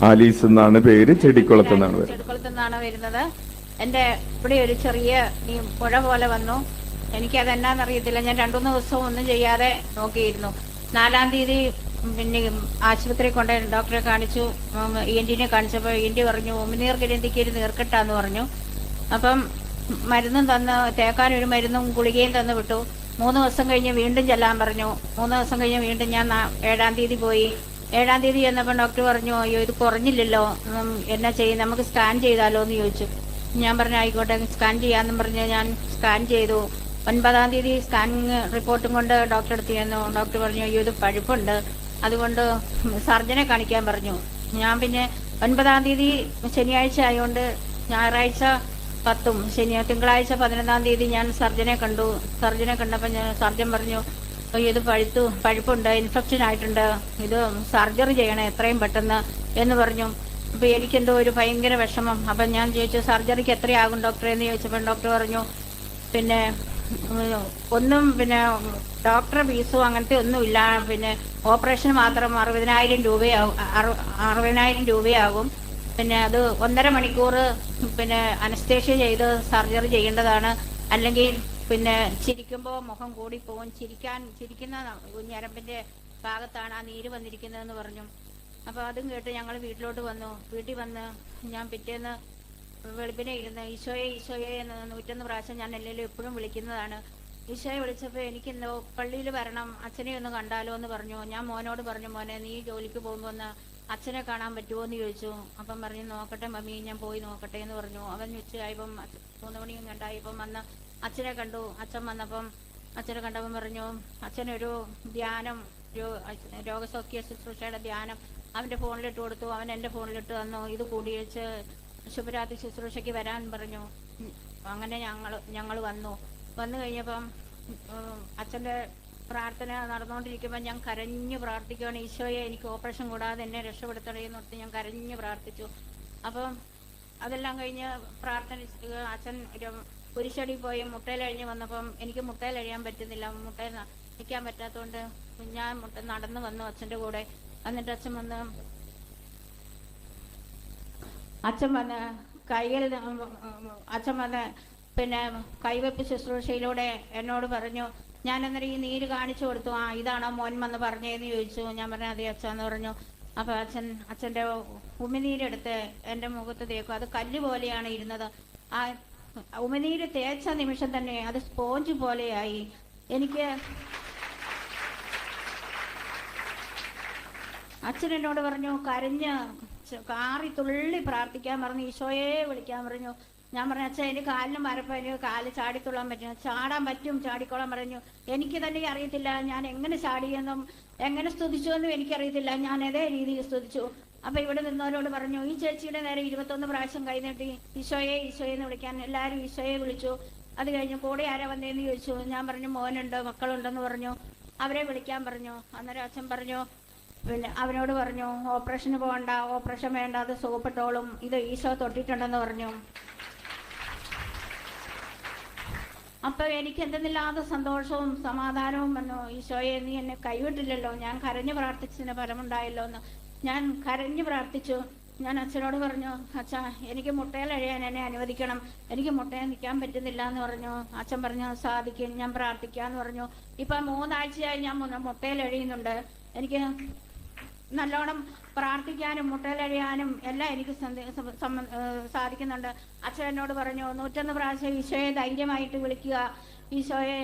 Alice എന്നാണ് പേര്, ചെടിക്കുളത്ത് നിന്നാണ് വരുന്നത്. എന്റെ ഇവിടെ ഒരു ചെറിയ ഈ പുഴ പോലെ വന്നു. എനിക്കതെന്നാന്നറിയത്തില്ല. ഞാൻ 2-3 ദിവസവും ഒന്നും ചെയ്യാതെ നോക്കിയിരുന്നു. 4-ാം തീയതി പിന്നെ ആശുപത്രി കൊണ്ട് ഡോക്ടറെ കാണിച്ചു. ENT-നെ കാണിച്ചപ്പോൾ ENT പറഞ്ഞു ഉമിനീർ ഗ്രന്ഥിക്ക് ഒരു നീർക്കെട്ടാന്ന് പറഞ്ഞു. അപ്പം മരുന്നും തന്ന്, തേക്കാനൊരു മരുന്നും ഗുളികയും തന്നു വിട്ടു. 3 ദിവസം കഴിഞ്ഞ് വീണ്ടും ചെല്ലാൻ പറഞ്ഞു. 3 ദിവസം കഴിഞ്ഞ് വീണ്ടും ഞാൻ 7-ാം തീയതി പോയി. 7-ാം തീയതി ചെന്നപ്പോൾ ഡോക്ടർ പറഞ്ഞു, അയ്യോ ഇത് കുറഞ്ഞില്ലല്ലോ, എന്നാ ചെയ്യും, നമുക്ക് സ്കാൻ ചെയ്താലോ എന്ന് ചോദിച്ചു. ഞാൻ പറഞ്ഞു ആയിക്കോട്ടെ സ്കാൻ ചെയ്യാമെന്നും പറഞ്ഞ് ഞാൻ സ്കാൻ ചെയ്തു. 9-ാം തീയതി സ്കാനിങ് റിപ്പോർട്ടും കൊണ്ട് ഡോക്ടറെ അടുത്ത് ചെന്നു. ഡോക്ടർ പറഞ്ഞു അയ്യോ ഇത് പഴുപ്പുണ്ട്, അതുകൊണ്ട് സർജനെ കാണിക്കാൻ പറഞ്ഞു. ഞാൻ പിന്നെ 9-ാം തീയതി ശനിയാഴ്ച ആയതുകൊണ്ട് ഞായറാഴ്ച 10-ഉം തിങ്കളാഴ്ച 11-ാം തീയതി ഞാൻ സർജനെ കണ്ടു. സർജനെ കണ്ടപ്പോൾ സർജൻ പറഞ്ഞു അയ്യോ ഇത് പഴുപ്പുണ്ട്, ഇൻഫെക്ഷൻ ആയിട്ടുണ്ട്, ഇത് സർജറി ചെയ്യണം എത്രയും പെട്ടെന്ന് എന്ന് പറഞ്ഞു. അപ്പോൾ എനിക്കെന്തോ ഒരു ഭയങ്കര വിഷമം. അപ്പം ഞാൻ ചോദിച്ചു സർജറിക്ക് എത്രയാകും ഡോക്ടറെ എന്ന് ചോദിച്ചപ്പോൾ ഡോക്ടർ പറഞ്ഞു പിന്നെ ഒന്നും പിന്നെ ഡോക്ടറെ ഫീസോ അങ്ങനത്തെ ഒന്നുമില്ല, പിന്നെ ഓപ്പറേഷന് മാത്രം 60,000 രൂപയാകും. പിന്നെ അത് 1.5 മണിക്കൂർ പിന്നെ അനസ്തേഷ്യ ചെയ്ത് സർജറി ചെയ്യേണ്ടതാണ്, അല്ലെങ്കിൽ പിന്നെ ചിരിക്കുമ്പോൾ മുഖം കൂടിപ്പോവും, ചിരിക്കുന്ന ഞരമ്പിന്റെ ഭാഗത്താണ് ആ നീര് വന്നിരിക്കുന്നതെന്ന് പറഞ്ഞു. അപ്പോൾ അതും കേട്ട് ഞങ്ങൾ വീട്ടിലോട്ട് വന്നു. വീട്ടിൽ വന്ന് ഞാൻ പിറ്റേന്ന് വെളുപ്പിനെ ഇരുന്ന് ഈശോയെ എന്ന് 101 പ്രാവശ്യം ഞാൻ എല്ലാവരും എപ്പോഴും വിളിക്കുന്നതാണ്. ഈശോയെ വിളിച്ചപ്പോൾ എനിക്കെന്തോ പള്ളിയിൽ വരണം, അച്ഛനെ ഒന്ന് കണ്ടാലോ എന്ന് പറഞ്ഞു. ഞാൻ മോനോട് പറഞ്ഞു മോനെ നീ ജോലിക്ക് പോകുമ്പോൾ ഒന്ന് അച്ഛനെ കാണാൻ പറ്റുമോ എന്ന് ചോദിച്ചു. അപ്പം പറഞ്ഞു നോക്കട്ടെ മമ്മി, ഞാൻ പോയി നോക്കട്ടെ എന്ന് പറഞ്ഞു. അവൻ ഉച്ചയായപ്പം 3 മണിയും കണ്ടായപ്പം വന്ന് അച്ഛനെ കണ്ടു. അച്ഛൻ വന്നപ്പം അച്ഛനെ കണ്ടപ്പം പറഞ്ഞു അച്ഛനൊരു ധ്യാനം, രോഗസൗഖ്യ ശുശ്രൂഷയുടെ ധ്യാനം അവൻ്റെ ഫോണിലിട്ട് കൊടുത്തു. അവൻ എൻ്റെ ഫോണിലിട്ട് തന്നു. ഇത് കൂടി വെച്ച് ശുഭരാത്രി ശുശ്രൂഷയ്ക്ക് വരാൻ പറഞ്ഞു. അങ്ങനെ ഞങ്ങൾ വന്നു കഴിഞ്ഞപ്പം അച്ഛൻ്റെ പ്രാർത്ഥന നടന്നുകൊണ്ടിരിക്കുമ്പോൾ ഞാൻ കരഞ്ഞു പ്രാർത്ഥിക്കുകയാണ്, ഈശോയെ എനിക്ക് ഓപ്പറേഷൻ കൂടാതെ എന്നെ രക്ഷപ്പെടുത്തണേ എന്ന് ഓർത്ത് ഞാൻ കരഞ്ഞു പ്രാർത്ഥിച്ചു. അപ്പം അതെല്ലാം കഴിഞ്ഞ് പ്രാർത്ഥന അച്ഛൻ കുരിശടി പോയി മുട്ടയിലഴിഞ്ഞ് വന്നപ്പം എനിക്ക് മുട്ടയിലഴിയാൻ പറ്റുന്നില്ല, മുട്ടയിൽ നിൽക്കാൻ പറ്റാത്തതുകൊണ്ട് ഞാൻ നടന്നു വന്നു അച്ഛൻ്റെ കൂടെ. എന്നിട്ട് അച്ഛൻ വന്ന് പിന്നെ കൈവെപ്പ് ശുശ്രൂഷയിലൂടെ എന്നോട് പറഞ്ഞു. ഞാൻ അന്നേരം ഈ നീര് കാണിച്ചു കൊടുത്തു. ഇതാണോ മോൻ വന്ന് പറഞ്ഞതെന്ന് ചോദിച്ചു. ഞാൻ പറഞ്ഞു അതെ അച്ഛന്ന് പറഞ്ഞു. അപ്പോൾ അച്ഛൻ്റെ ഉമിനീരെടുത്ത് എൻ്റെ മുഖത്ത് തേക്കും. അത് കല്ല് പോലെയാണ് ഇരുന്നത്. ആ ഉമിനീര് തേച്ച നിമിഷം തന്നെ അത് സ്പോഞ്ച് പോലെയായി. എനിക്ക് അച്ഛൻ എന്നോട് പറഞ്ഞു കരഞ്ഞ് കാറി തുള്ളി പ്രാർത്ഥിക്കാൻ പറഞ്ഞു, ഈശോയെ വിളിക്കാൻ പറഞ്ഞു. ഞാൻ പറഞ്ഞു അച്ഛൻ എനിക്ക് കാലിന് മരപ്പം, എനിക്ക് കാല് ചാടിത്തുള്ളാൻ പറ്റും, ചാടാൻ പറ്റും, ചാടിക്കോളാൻ പറഞ്ഞു. എനിക്ക് തന്നെ അറിയത്തില്ല ഞാൻ എങ്ങനെ ചാടിയെന്നും എങ്ങനെ സ്തുതിച്ചുവെന്നും എനിക്കറിയത്തില്ല. ഞാൻ അതേ രീതിയിൽ സ്തുതിച്ചു. അപ്പൊ ഇവിടെ നിന്നവരോട് പറഞ്ഞു ഈ ചേച്ചിയുടെ നേരെ 21 പ്രാവശ്യം കൈനീട്ടി ഈശോയെ എന്ന് വിളിക്കാൻ. എല്ലാവരും ഈശോയെ വിളിച്ചു. അത് കഴിഞ്ഞ് കൂടെ ആരാ വന്നേന്ന് ചോദിച്ചു. ഞാൻ പറഞ്ഞു മോനുണ്ട്, മക്കളുണ്ടെന്ന് പറഞ്ഞു. അവരെ വിളിക്കാൻ പറഞ്ഞു. അന്നേരം അച്ഛൻ പറഞ്ഞു പിന്നെ അവനോട് പറഞ്ഞു ഓപ്പറേഷന് പോകണ്ട, ഓപ്പറേഷൻ വേണ്ട, അത് സുഖപ്പെട്ടോളും, ഇത് ഈശോ തൊട്ടിട്ടുണ്ടെന്ന് പറഞ്ഞു. അപ്പൊ എനിക്ക് എന്തെന്നില്ലാതെ സന്തോഷവും സമാധാനവും വന്നു. ഈശോയെ നീ എന്നെ കൈവിട്ടില്ലല്ലോ, ഞാൻ കരഞ്ഞു പ്രാർത്ഥിച്ചതിന് ഫലമുണ്ടായല്ലോ എന്ന് ഞാൻ കരഞ്ഞു പ്രാർത്ഥിച്ചു. ഞാൻ അച്ഛനോട് പറഞ്ഞു അച്ഛാ എനിക്ക് മുട്ടയിലഴിയാൻ എന്നെ അനുവദിക്കണം, എനിക്ക് മുട്ടയിൽ നിൽക്കാൻ പറ്റുന്നില്ല എന്ന് പറഞ്ഞു. അച്ഛൻ പറഞ്ഞു സാധിക്കും, ഞാൻ പ്രാർത്ഥിക്കാന്ന് പറഞ്ഞു. ഇപ്പൊ 3 ആഴ്ചയായി ഞാൻ മുട്ടയിലഴിയുന്നുണ്ട്. എനിക്ക് നല്ലോണം പ്രാർത്ഥിക്കാനും മുട്ടയിലഴിയാനും എല്ലാം എനിക്ക് സാധിക്കുന്നുണ്ട്. അച്ഛൻ എന്നോട് പറഞ്ഞു 101 പ്രാവശ്യം ഈശോയെ ധൈര്യമായിട്ട് വിളിക്കുക, ഈശോയെ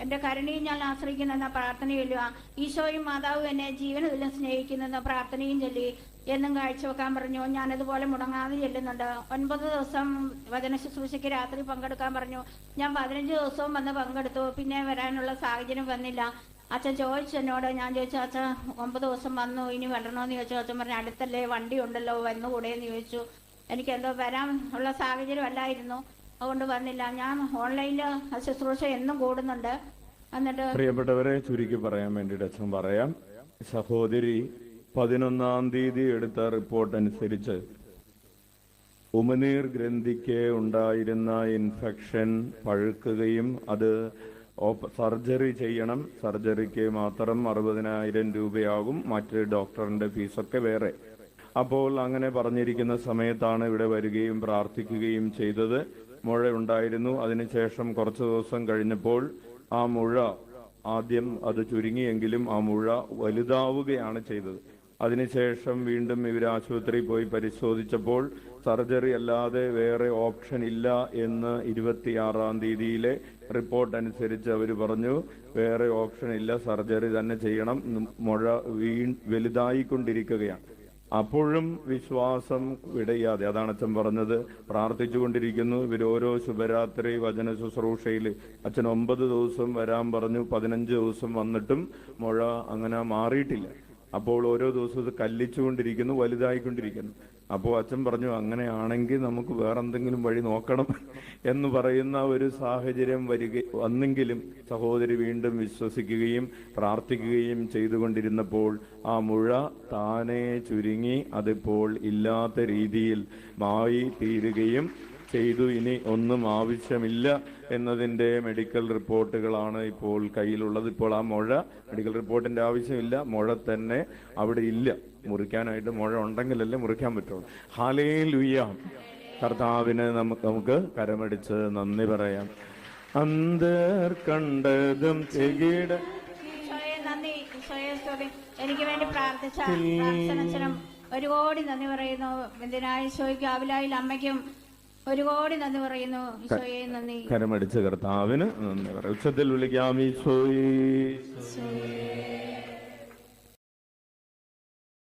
എൻ്റെ കരുണയും ഞാൻ ആശ്രയിക്കുന്നെന്ന പ്രാർത്ഥന ചൊല്ലുക, ഈശോയും മാതാവും എന്നെ ജീവനതിലും സ്നേഹിക്കുന്നെന്ന പ്രാർത്ഥനയും ചൊല്ലി എന്നും കാഴ്ചവെക്കാൻ പറഞ്ഞു. ഞാനതുപോലെ മുടങ്ങാതെ ചെല്ലുന്നുണ്ട്. 9 ദിവസം വചന ശുശ്രൂഷയ്ക്ക് രാത്രി പങ്കെടുക്കാൻ പറഞ്ഞു. ഞാൻ 15 ദിവസവും വന്ന് പങ്കെടുത്തു. പിന്നെ വരാനുള്ള സാഹചര്യം വന്നില്ല. അച്ഛൻ ചോദിച്ചു എന്നോട്. ഞാൻ ചോദിച്ചു അച്ഛൻ 9 ദിവസം വന്നു, ഇനി വരണമെന്ന് ചോദിച്ചു. അച്ഛൻ പറഞ്ഞു അടുത്തല്ലേ, വണ്ടി ഉണ്ടല്ലോ, വന്നുകൂടെ എന്ന് ചോദിച്ചു. എനിക്കെന്തോ വരാൻ ഉള്ള സാഹചര്യം അല്ലായിരുന്നു, അതുകൊണ്ട് വന്നില്ല. ഞാൻ ഓൺലൈനിൽ ശുശ്രൂഷ എന്നും കൂടുന്നുണ്ട്. എന്നിട്ട് പ്രിയപ്പെട്ടവരെ ചുരുക്കി പറയാൻ വേണ്ടിയിട്ട് അച്ഛൻ പറയാം. സഹോദരി 11-ാം തീയതി എടുത്ത റിപ്പോർട്ട് അനുസരിച്ച് ഉമിനീർ ഗ്രന്ഥിക്ക് ഉണ്ടായിരുന്ന ഇൻഫെക്ഷൻ പഴുക്കുകയും അത് സർജറി ചെയ്യണം. സർജറിക്ക് മാത്രം 60,000 രൂപയാകും, മറ്റ് ഡോക്ടറിന്റെ ഫീസൊക്കെ വേറെ. അപ്പോൾ അങ്ങനെ പറഞ്ഞിരിക്കുന്ന സമയത്താണ് ഇവിടെ വരികയും പ്രാർത്ഥിക്കുകയും ചെയ്തത്. മുഴ ഉണ്ടായിരുന്നു. അതിനുശേഷം കുറച്ച് ദിവസം കഴിഞ്ഞപ്പോൾ ആ മുഴ ആദ്യം അത് ചുരുങ്ങിയെങ്കിലും ആ മുഴ വലുതാവുകയാണ് ചെയ്തത്. അതിനുശേഷം വീണ്ടും ഇവർ ആശുപത്രിയിൽ പോയി പരിശോധിച്ചപ്പോൾ സർജറി അല്ലാതെ വേറെ ഓപ്ഷൻ ഇല്ല എന്ന് 26-ാം തീയതിയിലെ റിപ്പോർട്ട് അനുസരിച്ച് അവർ പറഞ്ഞു, വേറെ ഓപ്ഷൻ ഇല്ല, സർജറി തന്നെ ചെയ്യണം, മുഴ വലുതായിക്കൊണ്ടിരിക്കുകയാണ്. അപ്പോഴും വിശ്വാസം വിടയാതെ, അതാണ് അച്ഛൻ പറഞ്ഞത്, പ്രാർത്ഥിച്ചുകൊണ്ടിരിക്കുന്നു. ഇവർ ഓരോ ശുഭരാത്രി വചന ശുശ്രൂഷയിൽ അച്ഛൻ 9 ദിവസം വരാൻ പറഞ്ഞു. 15 ദിവസം വന്നിട്ടും മുഴ അങ്ങനെ മാറിയിട്ടില്ല. അപ്പോൾ ഓരോ ദിവസവും ഇത് കല്ലിച്ചുകൊണ്ടിരിക്കുന്നു, വലുതായിക്കൊണ്ടിരിക്കുന്നു. അപ്പോൾ അച്ഛൻ പറഞ്ഞു, അങ്ങനെയാണെങ്കിൽ നമുക്ക് വേറെന്തെങ്കിലും വഴി നോക്കണം എന്ന് പറയുന്ന ഒരു സാഹചര്യം വന്നെങ്കിലും സഹോദരി വീണ്ടും വിശ്വസിക്കുകയും പ്രാർത്ഥിക്കുകയും ചെയ്തുകൊണ്ടിരുന്നപ്പോൾ ആ മുഴ താനെ ചുരുങ്ങി അതിപ്പോൾ ഇല്ലാത്ത രീതിയിൽ തീരുകയും ചെയ്തു. ഇനി ഒന്നും ആവശ്യമില്ല എന്നതിൻ്റെ മെഡിക്കൽ റിപ്പോർട്ടുകളാണ് ഇപ്പോൾ കയ്യിലുള്ളത്. ഇപ്പോൾ ആ മുഴ, മെഡിക്കൽ റിപ്പോർട്ടിന്റെ ആവശ്യമില്ല, മുഴ തന്നെ അവിടെ ഇല്ല. മുറിക്കാനായിട്ട് മുഴ ഉണ്ടെങ്കിലല്ലേ മുറിക്കാൻ പറ്റുള്ളൂ. ഹല്ലേലൂയ. കർത്താവിന് നമുക്ക് കരമടിച്ച് നന്ദി പറയാം. അന്തർ കണ്ടതും ചെകിട എനിക്ക് വേണ്ടി പ്രാർത്ഥിച്ച പ്രാർത്ഥനച്ചനും ഒരു കോടി നന്ദി പറയുന്നു. എന്തിനായി ഈശോയ്ക്ക് ആവിലായിൽ അമ്മയ്ക്കും ഒരു കോടി നന്ദി പറയുന്നു. ഈശോയെ നന്ദി. കരമടിച്ച് കർത്താവിന് നന്ദി പറയാം. ഉച്ചത്തിൽ വിളിക്കാം ഈശോയെ.